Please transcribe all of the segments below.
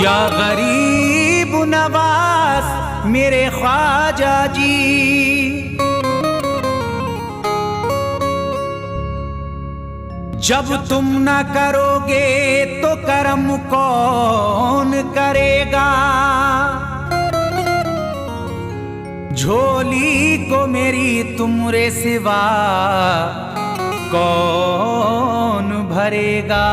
या गरीब नवाज मेरे ख्वाजा जी, जब तुम न करोगे तो करम कौन करेगा। झोली को मेरी तुमरे सिवा कौन भरेगा।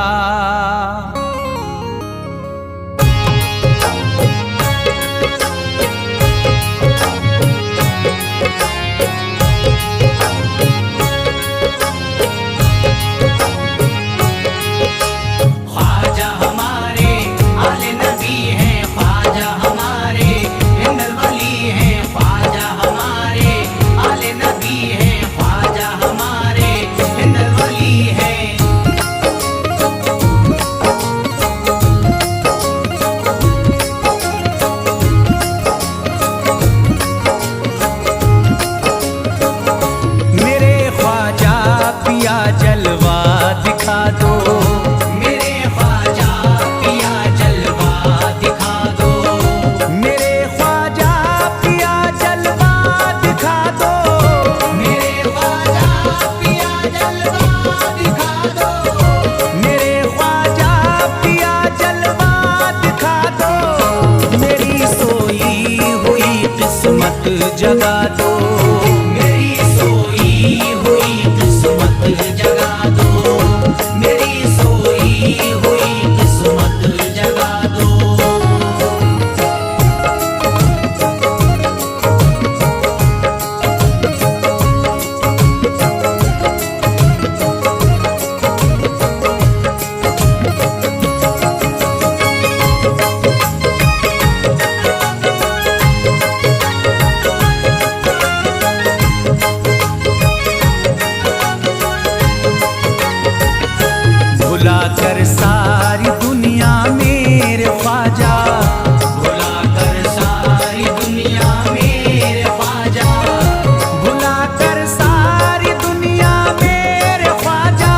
जगा दो मेरी सोई हुई किस्मत, जगा दो मेरी सोई हुई किस्मत, जगा दो। भुलाकर सारी दुनिया मेरे ख्वाजा, भुलाकर सारी दुनिया मेरे ख्वाजा, भुलाकर सारी दुनिया मेरे ख्वाजा,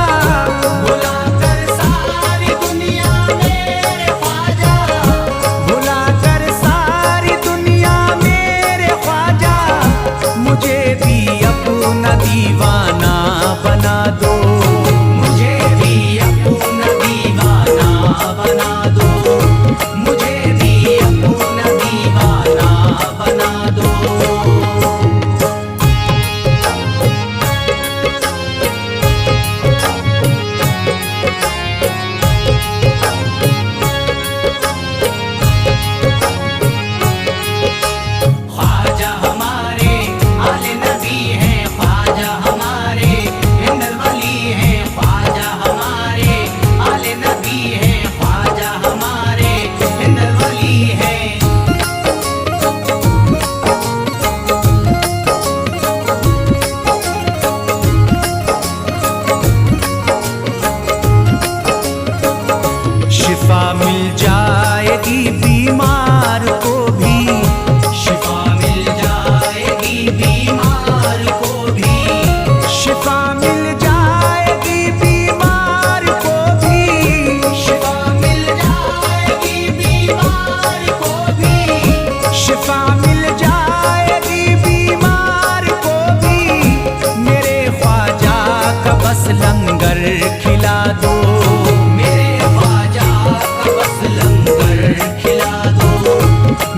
भुलाकर सारी दुनिया मेरे ख्वाजा, भुलाकर सारी दुनिया मेरे ख्वाजा, मुझे भी अपना दीवाना बना दो, मुझे भी अपना दीवाना बना दो, मुझे भी अपना दीवाना बना दो। ख्वाजा हमारे आले नबी हैं, ख्वाजा हमारे हिंदल वली हैं, ख्वाजा हमारे आले नबी हैं, ख्वाजा हमारे हिंदल वली हैं। शिफा मिल जाएगी बीमार को भी, शिफा मिल जाएगी बीमार को भी, शिफा मिल जाएगी बीमार को भी, शिफा मिल जाएगी बीमार को भी, शिफा मिल जाएगी बीमार को भी। मेरे ख्वाजा का बस लंगर खिला दो, मेरे ख्वाजा का बस लंगर खिला दो,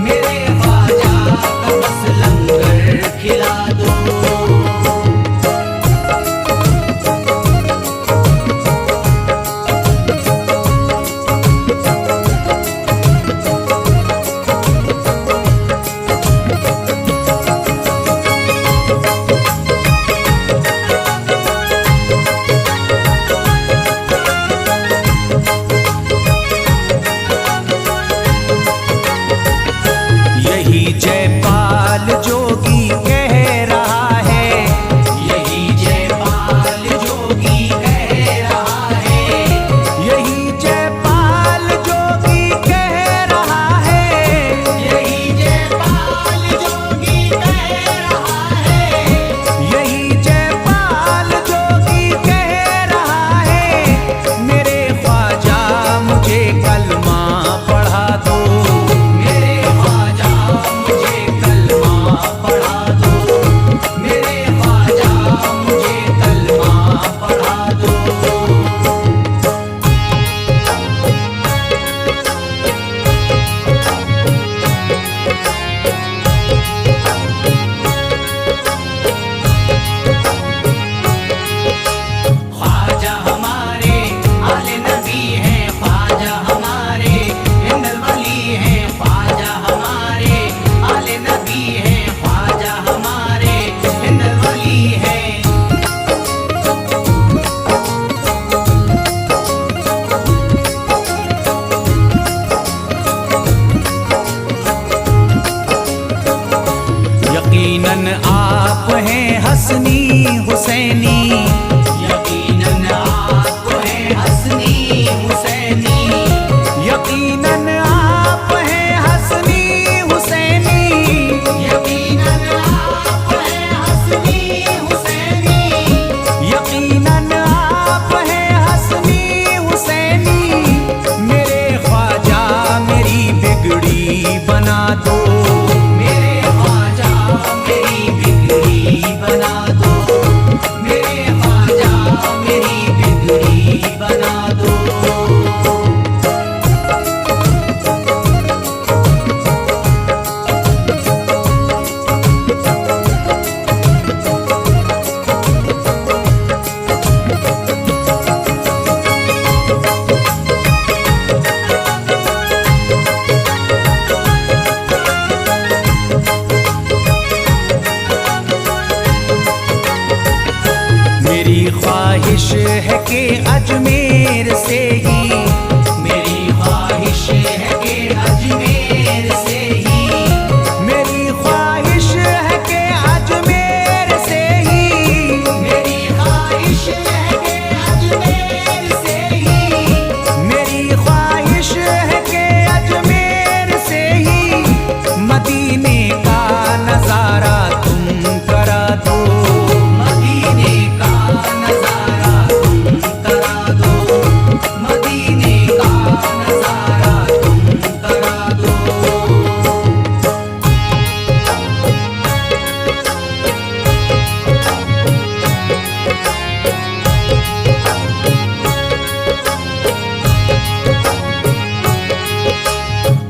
मेरे ख्वाजा का बस लंगर खिला दो। हुसैनी। यकीनन आप हैं हसनी हुसैनी, यकीनन आप हैं हसनी हुसैनी। यकीनन आप हैं हसनी हुसैनी, यकीनन आप हैं हसनी हुसैनी। मेरे ख्वाजा मेरी बिगड़ी बना दो। मेरे ख्वाजा मेरी बिगड़ी बना दो, मेरे ख्वाजा मेरी बिगड़ी बना दो। मेरी ख्वाहिश है कि अजमेर से ही, मेरी ख्वाहिश है कि अजमेर से ही, मेरी ख्वाहिश है कि अजमेर से ही, मेरी ख्वाहिश है कि अजमेर से ही, मेरी ख्वाहिश है कि अजमेर से ही मदीने का नजारा तुम करा दो। मदीने का नजारा तुम करा दो, मदीने का नजारा तुम करा दो।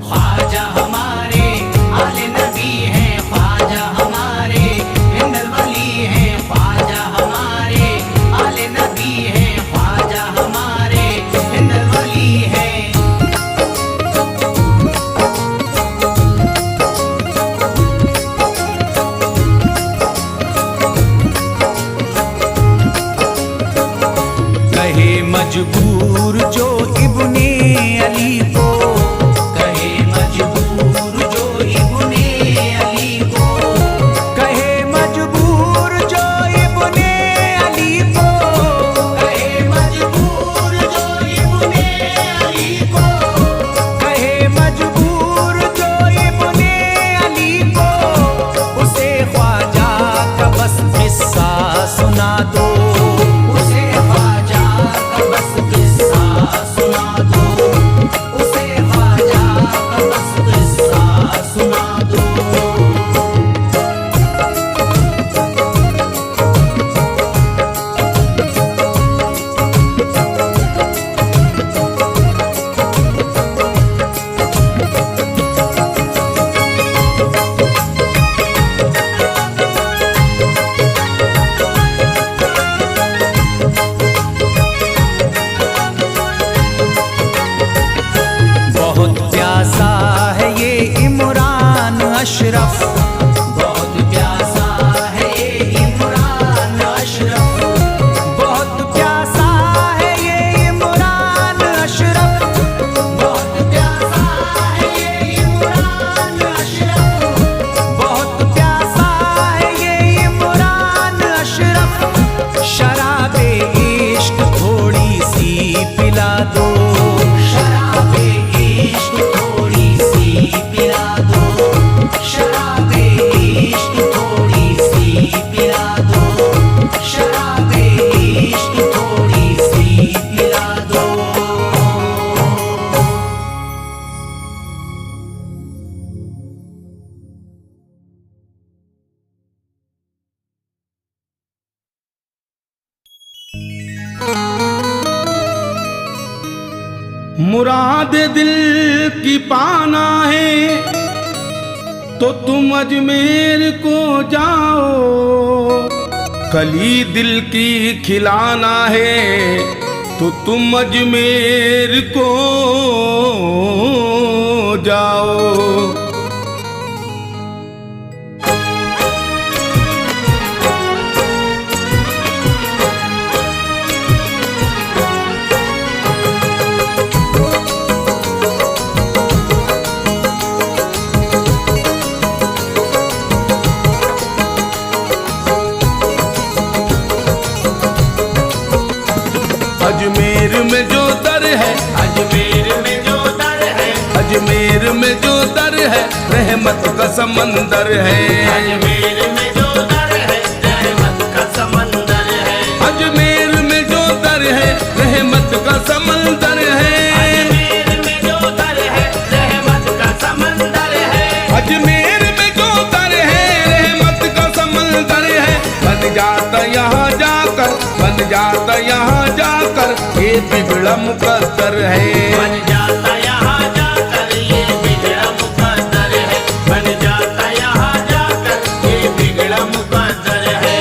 ख्वाजा हमारे आले नबी हैं, ख्वाजा हमारे हिंदल वली हैं, ख्वाजा हमारे आले नबी हैं, ख्वाजा हमारे हिंदल वली हैं। कहे मजबूर जो इब्ने अली को, कहे मजबूर जो इब्ने अली को, कहे मजबूर जो इब्ने अली को, कहे मजबूर जो इब्ने अली को, कहे मजबूर जो इब्ने अली को, उसे ख्वाजा का बस किस्सा सुना दो। उसे ख्वाजा का बस किस्सा सुना दो, उसे ख्वाजा का बस किस्सा सुना दो। बहुत प्यासा है ये इमरान अशरफ, बहुत प्यासा है ये इमरान अशरफ, बहुत प्यासा है ये इमरान अशरफ। बहुत प्यासा है ये इमरान अशरफ, बहुत प्यासा है ये इमरान अशरफ। शराबे इश्क थोड़ी सी पिला दो। शराबे इश्क थोड़ी सी पिला दो, शराबे इश्क थोड़ी सी पिला दो, शराबे इश्क थोड़ी सी पिला दो। मुराद दिल की पाना है तो तुम अजमेर को जाओ, कली दिल की खिलाना है तो तुम अजमेर को जाओ। अजमेर में जो दर है, अजमेर में जो दर है रहमत का समंदर है। अजमेर में जो दर है, रहमत का समंदर है। अजमेर में जो दर है रहमत का समंदर है। अजमेर में जो दर है, रहमत का समंदर है। अजमेर में जो दर है रहमत का समंदर है। बन जाता यहाँ जाकर, बन जाता यहाँ जाकर ये बिगड़ा मुकद्दर है। बन जाता यहाँ जाकर ये बिगड़ा मुकद्दर है। बन जाता यहाँ जाकर ये बिगड़ा मुकद्दर है।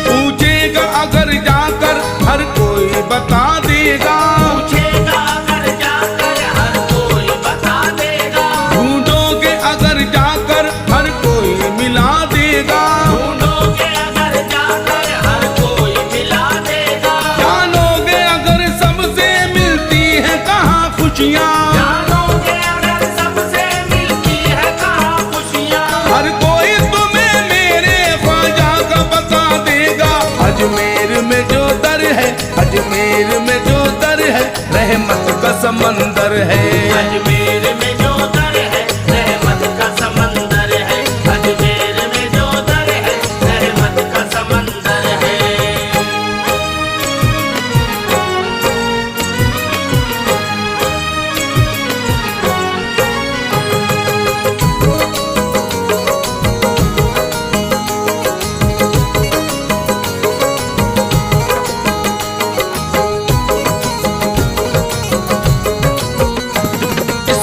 पूछेगा अगर जाकर हर कोई बता देगा। पूछेगा अगर जाकर हर कोई बता देगा। ढूंढोगे अगर जाकर हर कोई मिला देगा। ढूंढोगे अगर जाकर हर कोई मिला देगा। जानोगे अगर सबसे मिलती है कहाँ खुशियाँ। जानोगे अगर सबसे मिलती है कहाँ खुशियाँ। हर कोई तुम्हें मेरे ख्वाजा का बता देगा। अजमेर में जो दर है, अजमेर में जो दर है रहमत का समंदर है। अजमेर में जो दर है, रहमत का समंदर है। अजमेर में जो दर है, रहमत का समंदर है। इस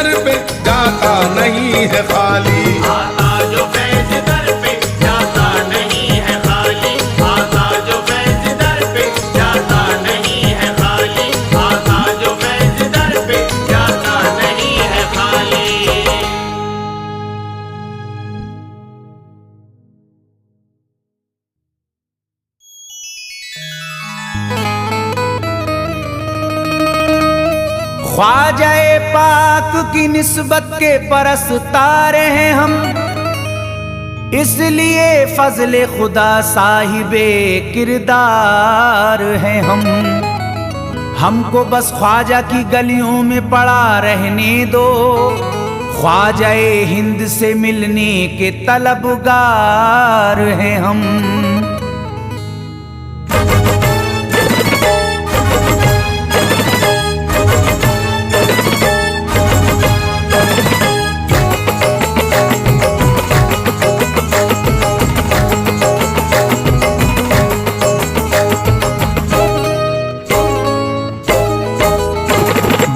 दर पे जाता नहीं है खाली। आता जो फैज दर पे जाता नहीं है खाली, आता जो फैज दर पे जाता नहीं है खाली, आता जो फैज दर पे जाता नहीं है खाली। ख्वाजाए पाक की निस्बत के परस्तार हैं हम, इसलिए फजले खुदा साहिबे किरदार हैं हम। हमको बस ख्वाजा की गलियों में पड़ा रहने दो, ख्वाजाए हिंद से मिलने के तलबगार हैं हम।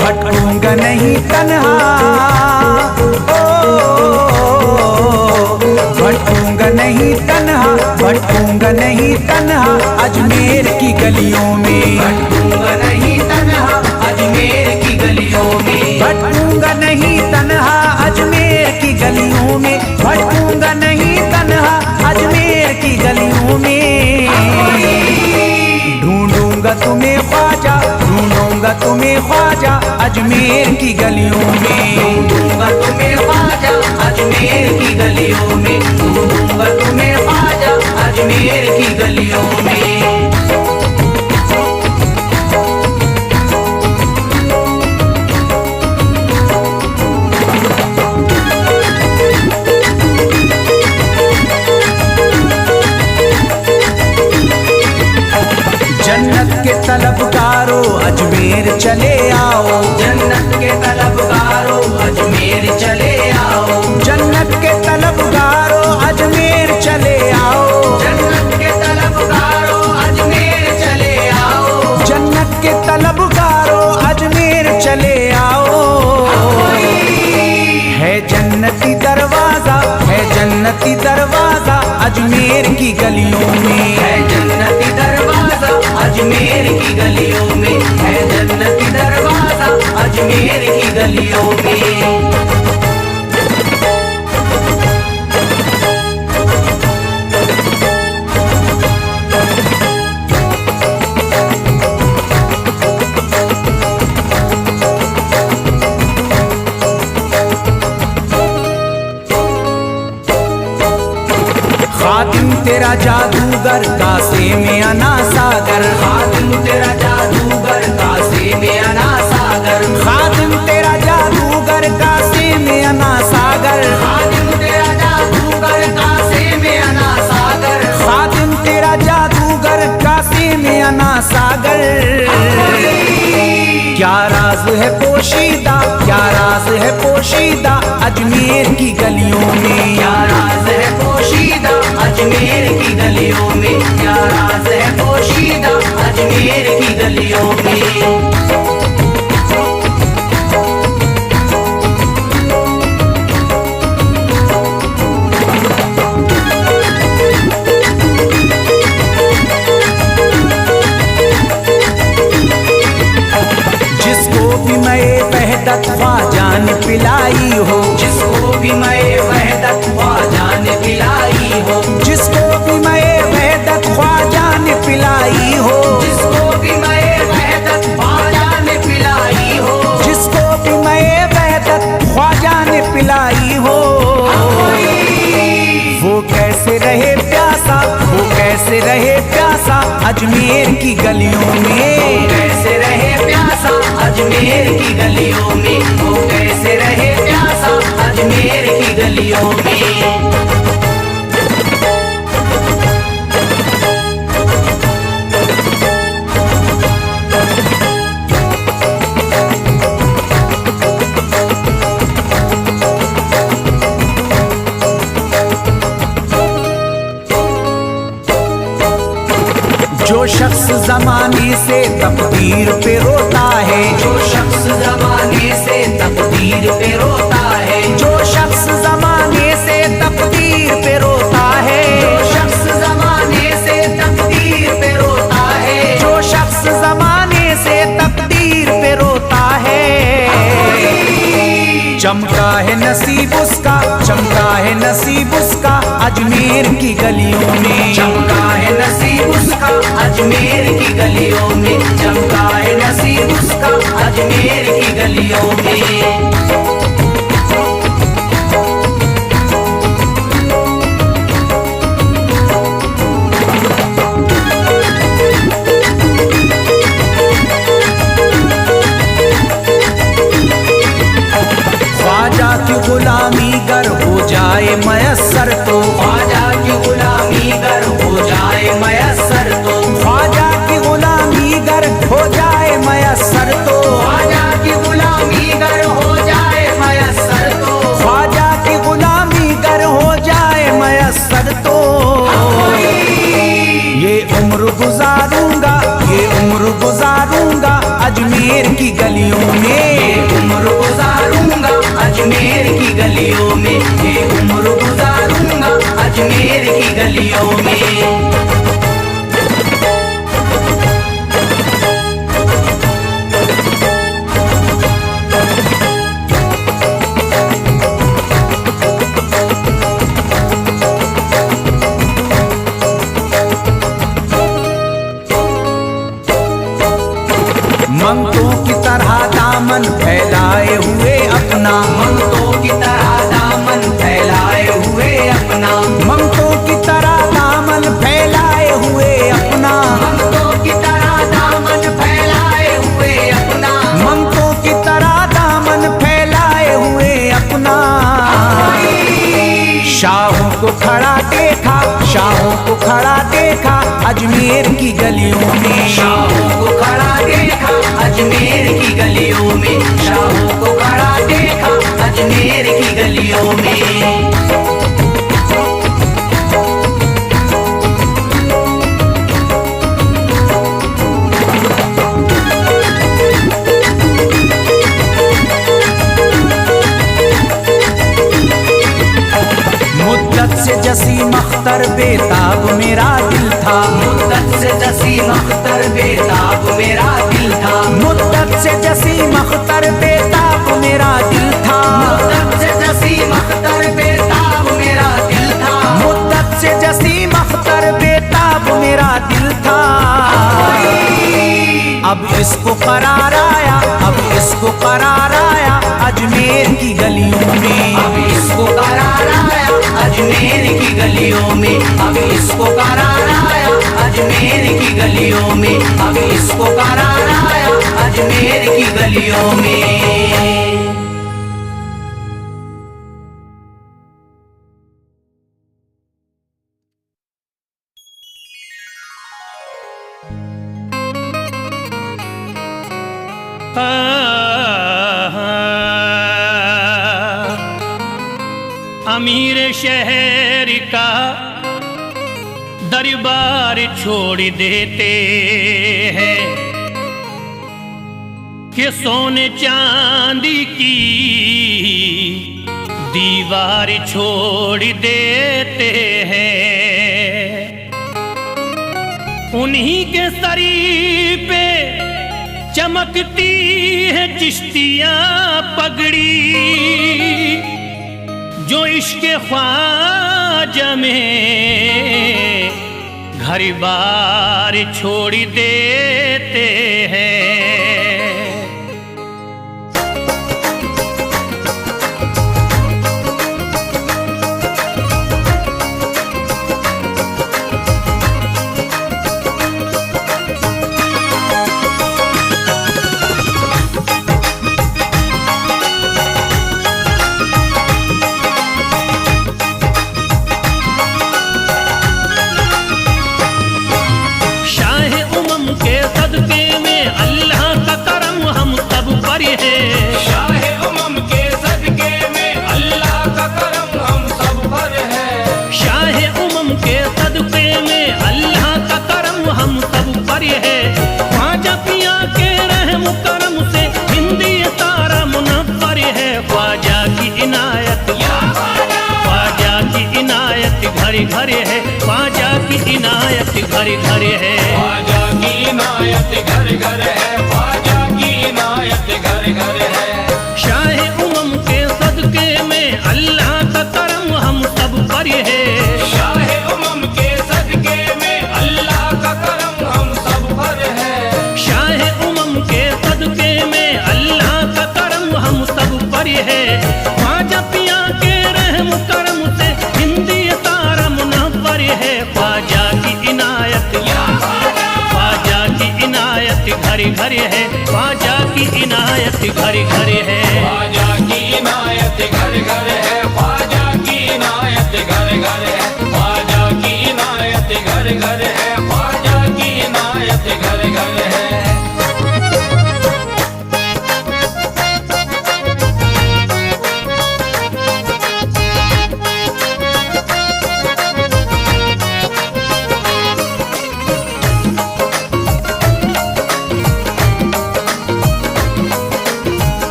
भटकूंगा नहीं तन्हा, भटकूंगा नहीं तन्हा, भटकूंगा नहीं तन्हा अजमेर की गलियों में, भटकूंगा नहीं तन्हा अजमेर की गलियों में, भटकूंगा नहीं तन्हा अजमेर की गलियों में, भटकूंगा नहीं तन्हा अजमेर की गलियों में। ढूंढूंगा तुम्हें ख्वाजा, ढूंढूंगा तुम्हें ख्वाजा अजमेर की गलियों में, ढूंढूंगा तुम्हें ख्वाजा अजमेर की गलियों में, ढूंढूंगा तुम्हें ख्वाजा अजमेर की गलियों में। जन्नत के तलबगारों अजमेर चले आओ, जन्नत के तलबगारों अजमेर चले आओ, जन्नत के तलबगारों अजमेर चले आओ, जन्नत के तलबगारों अजमेर चले आओ, जन्नत के तलबगारों अजमेर चले आओ। है जन्नती दरवाजा, है जन्नती दरवाजा अजमेर की गलियों में, है जन्नती दरवाजा अजमेर की गलियों में, है जन्नती दरवाजा अजमेर की गलियों में। खातिम तेरा जादूगर कासे में अना सागर, खातिम तेरा जादूगर कासे में अना सागर, खातिम तेरा जादूगर कासे में अना सागर, खातिम तेरा जादूगर कासे में अना सागर, खातिम तेरा जादूगर कासे में अना सागर। क्या राज है पोशीदा, क्या राज है पोशीदा अजमेर की गलियों में, क्या राज है पोशीदा अजमेर की गलियों में, क्या राज है पोशीदा अजमेर की गलियों में। जिसको भी मैं वहदत ख्वाजा ने पिलाई हो, जिसको भी मैं वहदत ख्वाजा ने पिलाई हो, जिसको भी मैं वहदत ख्वाजा ने पिलाई हो, जिसको भी मैं वहदत ख्वाजा ने पिलाई हो, जिसको भी मैं वहदत ख्वाजा ने पिलाई हो। वो कैसे रहे प्यासा, वो कैसे रहे प्यासा अजमेर की गलियों में, कैसे रहे प्यासा अजमेर की गलियों में, वो कैसे रहे प्यासा अजमेर की गलियों में। जो शख्स जमाने से तकदीर पे रोता है, जो शख्स जमाने से तकदीर तकदीर पे रोता है, जो शख्स जमाने से तकदीर पे रोता है, जो शख्स जमाने से तकदीर पे रोता है, जो शख्स जमाने से तकदीर पे रोता है। चमका है नसीब उसका, चमका है नसीब उसका अजमेर की गलियों में, चमका है नसीब उसका अजमेर की गलियों में, चमका है नसीब उसका अजमेर की गलियों में। ख्वाजा की गुलामी गर हो जाए मयस्सर तो, ख्वाजा की गुलामी गर हो जाए मयस्सर तो, ख्वाजा की गुलामी गर हो जाए मयस्सर तो, ख्वाजा की गुलामी गर हो जाए मयस्सर तो, ख्वाजा की गुलामी गर हो जाए मयस्सर तो, ये उम्र गुजारूंगा, ये उम्र गुजारूंगा अजमेर की गलियों में, उम्र गुजारूंगा अजमेर की गलियों में, ये उम्र गुजारूंगा अजमेर की गलियों में। मंगतों की तरह दामन फैलाए हुए अपना, मंगतों की तरह दामन फैलाए हुए अपना, मंगतों की तरह दामन फैलाए हुए अपना, मंगतों की तरह दामन फैलाए हुए अपना, मंगतों की तरह दामन फैलाए हुए अपना। शाहों को खड़ा देखा, शाहों को खड़ा देखा अजमेर की गलियों में, शाहों को खड़ा देखा अजमेर की गलियों में, शाहों को खड़ा देखा अजमेर की गलियों में। मुद्दत से जसीम अख्तर बेताब मेरा दिल था, मुद्दत से जसीम अख्तर बेताब मेरा दिल था, मुद्दत से जसीम अख्तर बेताब मेरा दिल था, मुद्दत से जसीम अख्तर बेताब मेरा दिल था, मुद्दत से जसीम अख्तर बेताब मेरा दिल था। अब इसको करार आया, अब इसको करार आया अजमेर की गलियों में, अब इसको करार आया अजमेर की गलियों में, अब इसको करार आया अजमेर की गलियों में, अब इसको करार आया अजमेर की गलियों में। अमीर शहर का दरबार छोड़ देते हैं कि सोने चांदी की दीवार छोड़ देते हैं। उन्हीं के सरी पे चमकती है चिश्तियां पगड़ी, जो इश्क ख्वाजा में घर बार छोड़ देते हैं। ख्वाजा की इनायत घर घर है। ख्वाजा की इनायत घर घर है, ख्वाजा की इनायत घर घर है। शाहे उमम के सदके में अल्लाह का करम हम सब पर है। शाहे उमम के सदके में अल्लाह का करम हम सब पर है। शाहे उमम के सदके में अल्लाह का करम हम सब पर है। ख्वाजा पिया के रहम करम से हिंदी सारा मुनव्वर है। ख्वाजा की इनायत, ख्वाजा की इनायत घर घर है। ख्वाजा की इनायत घर घर है। ख्वाजा की इनायत घर घर है, ख्वाजा की इनायत घर घर है। ख्वाजा की इनायत घर घर है, ख्वाजा की इनायत घर घर है।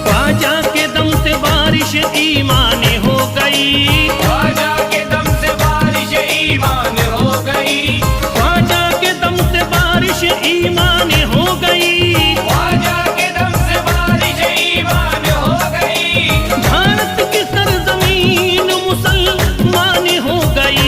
ख्वाजा के दम से बारिश ईमान हो गई। ख्वाजा के दम से बारिश ईमान हो गई। ख्वाजा के दम से बारिश ईमान हो गई। ख्वाजा के दम से बारिश ईमान हो गई। भारत की सरजमीन मुसलमान हो गई।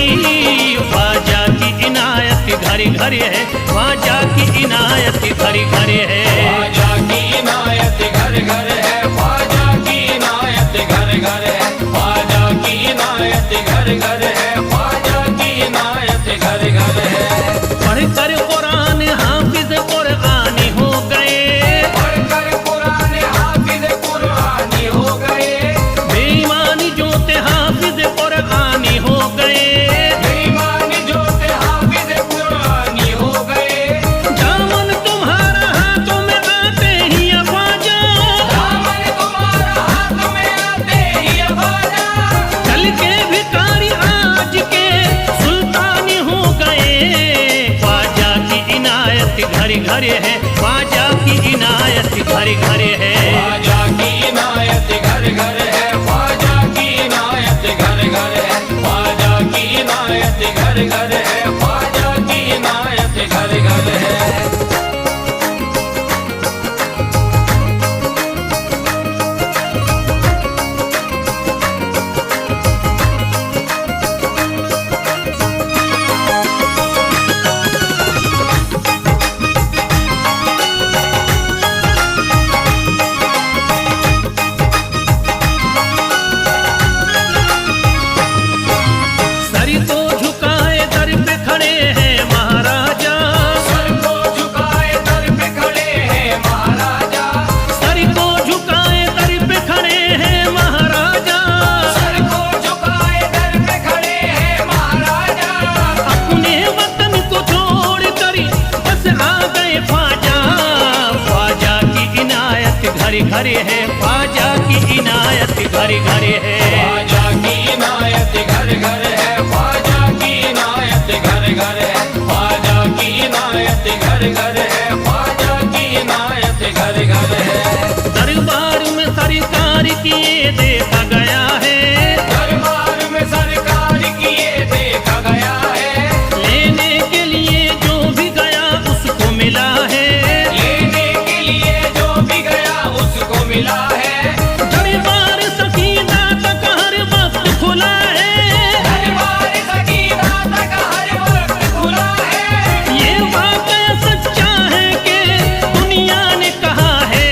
ख्वाजा की इनायत घर घर है। ख्वाजा की इनायत घर घर है। ख्वाजा की इनायत घर घर है, ख्वाजा की इनायत घर घर है। ख्वाजा की इनायत घर घर है, ख्वाजा की इनायत घर घर है। पढ़कर कुरान हाफिज कुरानी हो गए। पढ़कर कुरान हाफिज कुरानी हो गए। बेईमानी जोते हाफिज कुरानी हो गए। बेईमान जोते हाफिज कुरानी हो गए। दामन तुम्हारा हाथों में आते ही ख्वाजा, दामन तुम्हारा हाथ में आते ही ख्वाजा। कल के भिखारी आज के सुल्तान हो गए। ख्वाजा की इनायत घर घर है। ख्वाजा की इनायत घर घर है। ख्वाजा की इनायत घर घर है, ख्वाजा की इनायत घर घर है। ख्वाजा की इनायत घर घर है, ख्वाजा की इनायत घर घर है। सर को झुकाए दर पे खड़े हैं महाराजा। सर को झुकाए दर पे खड़े हैं महाराजा। सर को झुकाए दर पे खड़े हैं महाराजा। सर को झुकाए दर पे खड़े हैं महाराजा। अपने वतन को छोड़ कर बस आ गए ख्वाजा। ख्वाजा की इनायत घर घर है। ख्वाजा की इनायत घर घर है। ख्वाजा की इनायत घर घर है, ख्वाजा की इनायत घर घर है। ख्वाजा की इनायत घर घर है, ख्वाजा की इनायत घर घर है। दरबार में सरकार किए देखा गया है। दरबार में सरकार किए देखा गया है। लेने के लिए जो भी गया उसको मिला है। लेने के लिए जो भी गया उसको मिला है। दरबार सकीना तक हर वक्त खुला है। दरबार सकीना तक हर वक्त खुला है। ये वाकया सच्चा है कि दुनिया ने कहा है।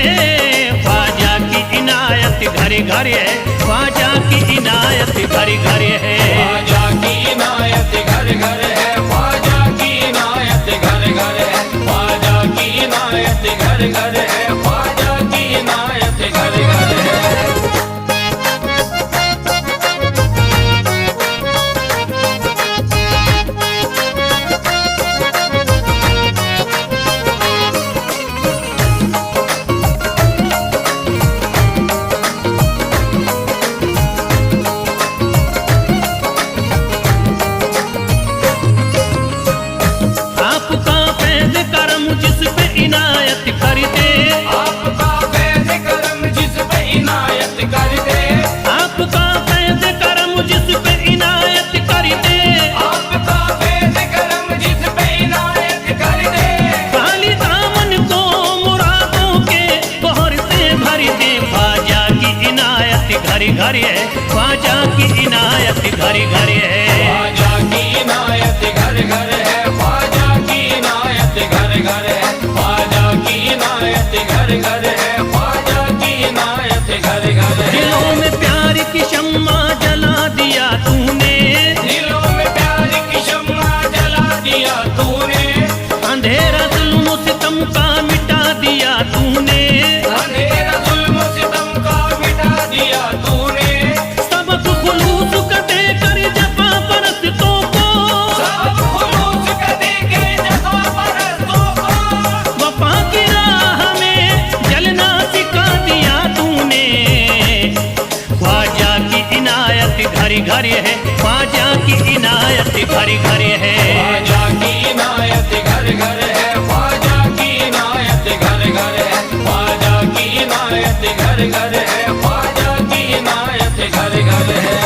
ख्वाजा की इनायत घर घर है। ख्वाजा की इनायत घर घर है। ख्वाजा की इनायत घर घर है, ख्वाजा की इनायत घर घर है। ख्वाजा की इनायत घर घर है, ख्वाजा की इनायत घर घर है। इनायत घर घर है, ख्वाजा की इनायत घर घर है। ख्वाजा की इनायत घर घर है, ख्वाजा की इनायत घर घर है, ख्वाजा की इनायत घर घर है, ख्वाजा की इनायत घर घर है। दिलों में प्यार की शम्मा जला दिया तूने, दिलों में प्यार की शम्मा जला दिया तूने, अंधेरा जुल्म सितम का मिटा दिया तूने, अंधेरा जुल्म सितम का मिटा दिया तूने, सबक खुलूस का देकर जफा परस्तों को, सब खुलूस का देके जफा परस्तों को, वफा की राह में जलना सिखा दिया तूने। ख्वाजा की इनायत घर घर है, ख्वाजा की इनायत घर घर है। ख्वाजा की इनायत घर घर है, ख्वाजा की इनायत घर घर है, ख्वाजा की इनायत घर घर है, ख्वाजा की इनायत घर घर है।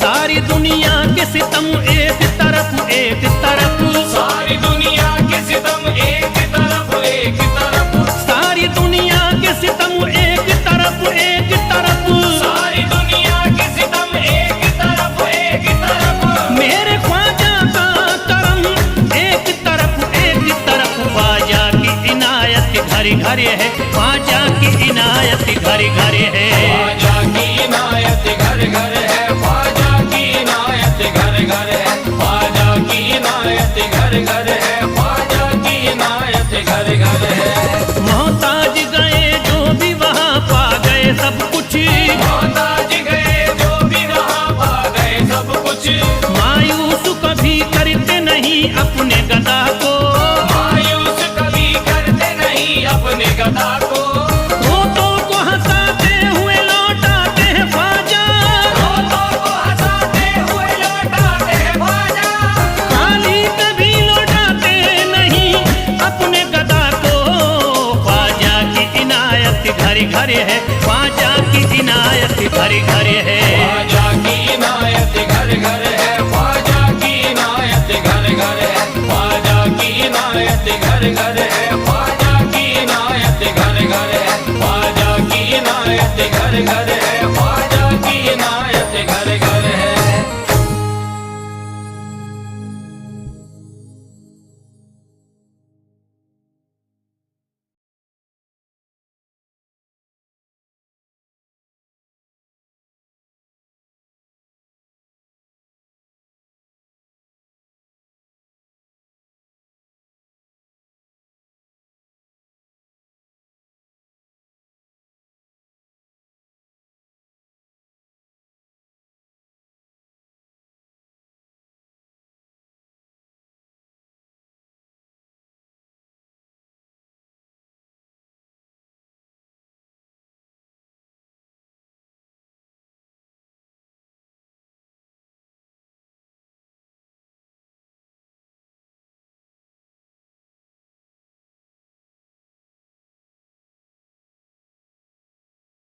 सारी दुनिया के सितम एक तरफ एक तरफ, सारी दुनिया के सितम एक तरफ एक तरफ, सारी दुनिया के सितम एक तरफ एक तरफ, सारी दुनिया के सितम एक तरफ एक तरफ, मेरे ख्वाजा का करम एक तरफ एक तरफ। ख्वाजा की इनायत घर घर है, ख्वाजा की इनायत घर घर है। ख्वाजा की इनायत घर घर है, ख्वाजा की इनायत घर घर है, ख्वाजा की इनायत घर घर है, ख्वाजा की इनायत घर घर है। मोहताज गए जो भी वहाँ पा गए सब कुछ, मोहताज गए जो भी वहाँ पा गए सब कुछ, मायूस कभी करते नहीं अपने गदा को, मायूस कभी करते नहीं अपने गदा को, रोतों को हंसाते हुए लौटाते हैं ख्वाजा, रोतों को हंसाते हुए लौटाते हैं ख्वाजा, खाली कभी लौटाते नहीं अपने गदा को। ख्वाजा की इनायत घर घर है, ख्वाजा की इनायत घर घर है। ख्वाजा की इनायत घर घर है, ख्वाजा की इनायत घर घर है, ख्वाजा की इनायत घर घर है,